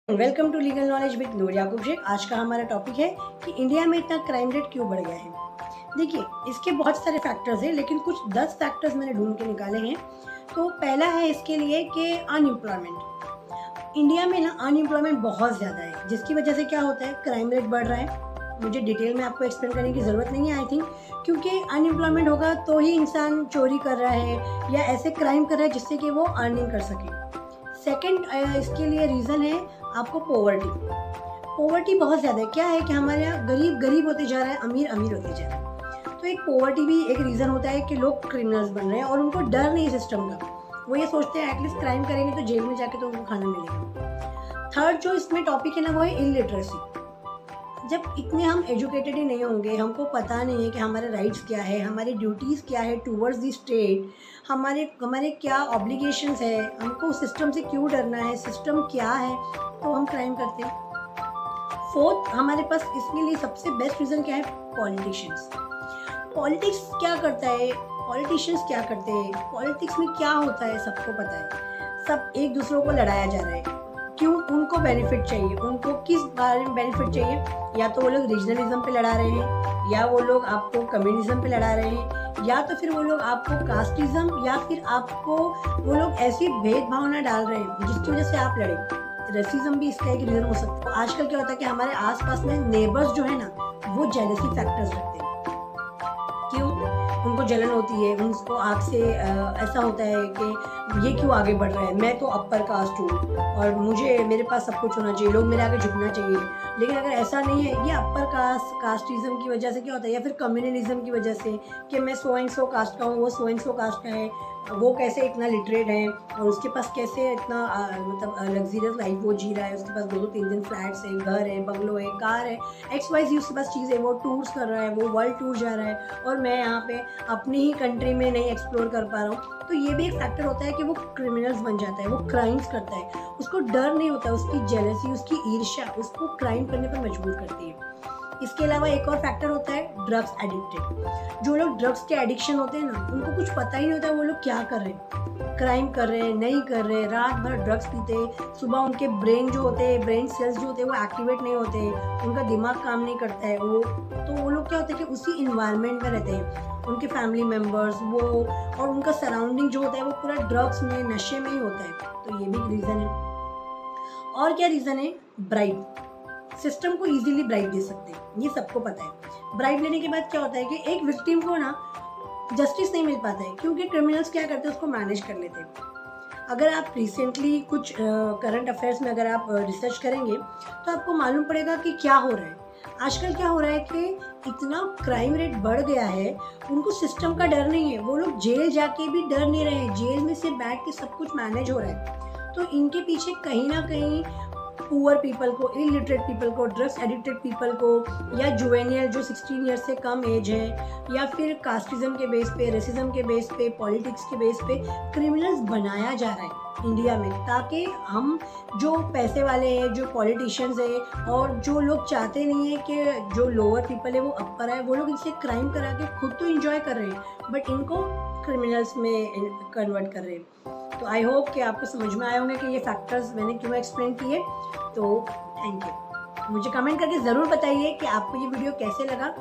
Welcome to legal knowledge with Noor Yakub Sheikh. आज का हमारा टॉपिक है कि इंडिया में इतना क्राइम रेट क्यों बढ़ गया है। देखिए, इसके बहुत सारे फैक्टर्स हैं, लेकिन कुछ 10 फैक्टर्स मैंने ढूंढ के निकाले हैं। तो पहला है इसके लिए कि अनएम्प्लॉयमेंट। इंडिया में ना अनएम्प्लॉयमेंट बहुत ज़्यादा है, जिसकी वजह से क्या होता है, क्राइम रेट बढ़ रहा है। मुझे डिटेल में आपको एक्सप्लेन करने की ज़रूरत नहीं है आई थिंक, क्योंकि अनएम्प्लॉयमेंट होगा तो ही इंसान चोरी कर रहा है या ऐसे क्राइम कर रहा है जिससे कि वो अर्निंग कर सके। सेकंड इसके लिए रीज़न है आपको पोवर्टी बहुत ज़्यादा है। क्या है कि हमारे यहाँ गरीब गरीब होते जा रहा है, अमीर अमीर होते जा रहा है। तो एक पोवर्टी भी एक रीज़न होता है कि लोग क्रिमिनल्स बन रहे हैं और उनको डर नहीं सिस्टम का। वो ये सोचते हैं एटलीस्ट क्राइम करेंगे तो जेल में जाके तो उनको खाना मिलेगा। थर्ड जो इसमें टॉपिक है ना, वो है इलिटरेसी। जब इतने हम एजुकेटेड ही नहीं होंगे, हमको पता नहीं है कि हमारे राइट्स क्या है, हमारी ड्यूटीज़ क्या है टूवर्ड्स द स्टेट, हमारे हमारे क्या ऑब्लिगेशंस है, हमको सिस्टम से क्यों डरना है, सिस्टम क्या है, तो हम क्राइम करते हैं। फोर्थ, हमारे पास इसके लिए सबसे बेस्ट रीज़न क्या है, पॉलिटिशियंस। पॉलिटिक्स क्या करता है, पॉलिटिशियंस क्या करते हैं, पॉलिटिक्स में क्या होता है सबको पता है। सब एक दूसरों को लड़ाया जा रहा है। क्यों? उनको बेनिफिट चाहिए। उनको किस बारे में बेनिफिट चाहिए? या तो वो लोग रीजनलिज्म पे लड़ा रहे हैं, या वो लोग आपको कम्युनिज्म पे लड़ा रहे हैं, या तो फिर वो लोग आपको कास्टिज्म, या फिर आपको वो लोग ऐसी भेदभावना डाल रहे हैं जिसकी वजह से आप लड़े। रेसिज्म भी इसका एक रीज़न हो सकता है। तो आजकल क्या होता है कि हमारे आसपास में नेबर्स जो है ना, वो जेलसी फैक्टर्स रखते हैं। क्यों? उनको जलन होती है, उनको आग से ऐसा होता है कि ये क्यों आगे बढ़ रहा है, मैं तो अपर कास्ट हूँ और मेरे पास सब कुछ होना चाहिए, लोग मेरे आगे झुकना चाहिए। लेकिन अगर ऐसा नहीं है, ये अपर कास्टिज्म की वजह से क्या होता है, या फिर कम्युनलिज्म की वजह से कि मैं सो एंड सो कास्ट का हूँ, वो सो एंड सो कास्ट का है, वो कैसे इतना लिटरेट है और उसके पास कैसे इतना मतलब लग्जरियस लाइफ वो जी रहा है, उसके पास 2-3 फ्लैट्स है, घर है, बंगलो है, कार है, XYZ उसके पास चीज़ है, वो टूर्स कर रहा है, वो वर्ल्ड टूर जा रहा है और मैं यहाँ पे अपनी ही कंट्री में नहीं एक्सप्लोर कर पा रहा हूँ। तो ये भी एक फैक्टर होता है कि वो क्रिमिनल्स बन जाता है, वो क्राइम्स करता है। उसको डर नहीं होता, उसकी जेलसी, उसकी ईर्ष्या उसको क्राइम करने पर मजबूर करती है। इसके अलावा एक और फैक्टर होता है ड्रग्स एडिक्टेड। जो लोग ड्रग्स के एडिक्शन होते हैं ना, उनको कुछ पता ही नहीं होता वो लोग क्या कर रहे हैं, क्राइम कर रहे हैं, नहीं कर रहे, रात भर ड्रग्स पीते हैं। सुबह उनके ब्रेन जो होते हैं, ब्रेन सेल्स जो होते हैं वो एक्टिवेट नहीं होते, उनका दिमाग काम नहीं करता है। वो लोग क्या होता है कि उसी इन्वायरमेंट में रहते हैं, उनके फैमिली मेम्बर्स वो और उनका सराउंडिंग जो होता है वो पूरा ड्रग्स में, नशे में ही होता है। तो ये भी एक रीज़न है। और क्या रीज़न है, ब्राइब। सिस्टम को इजीली ब्राइब दे सकते हैं, ये सबको पता है। ब्राइब लेने के बाद क्या होता है कि एक विक्टिम को ना जस्टिस नहीं मिल पाता है, क्योंकि क्रिमिनल्स क्या करते हैं, उसको मैनेज कर लेते हैं। अगर आप रिसेंटली कुछ करंट अफेयर्स में अगर आप रिसर्च करेंगे तो आपको मालूम पड़ेगा कि क्या हो रहा है। आजकल क्या हो रहा है कि इतना क्राइम रेट बढ़ गया है, उनको सिस्टम का डर नहीं है, वो लोग जेल जाके भी डर नहीं रहे हैं, जेल में से बैठ के सब कुछ मैनेज हो रहा है। तो इनके पीछे कहीं ना कहीं पुअर पीपल को, इलिटरेट पीपल को, ड्रग्स एडिक्टेड पीपल को, या जुवेनियल जो 16 ईयर्स से कम एज है, या फिर कास्टिज्म के बेस पे, रेसिज्म के बेस पे, पॉलिटिक्स के बेस पे क्रिमिनल्स बनाया जा रहा है इंडिया में, ताकि हम जो पैसे वाले हैं, जो पॉलिटिशियंस हैं और जो लोग चाहते नहीं है कि जो लोअर पीपल है वो अपर है, वो लोग इनसे क्राइम करा के खुद तो इंजॉय कर रहे हैं बट इनको क्रिमिनल्स में कन्वर्ट कर रहे हैं। तो आई होप कि आपको समझ में आए होंगे कि ये फैक्टर्स मैंने क्यों एक्सप्लेन किए। तो थैंक यू। मुझे कमेंट करके ज़रूर बताइए कि आपको ये वीडियो कैसे लगा।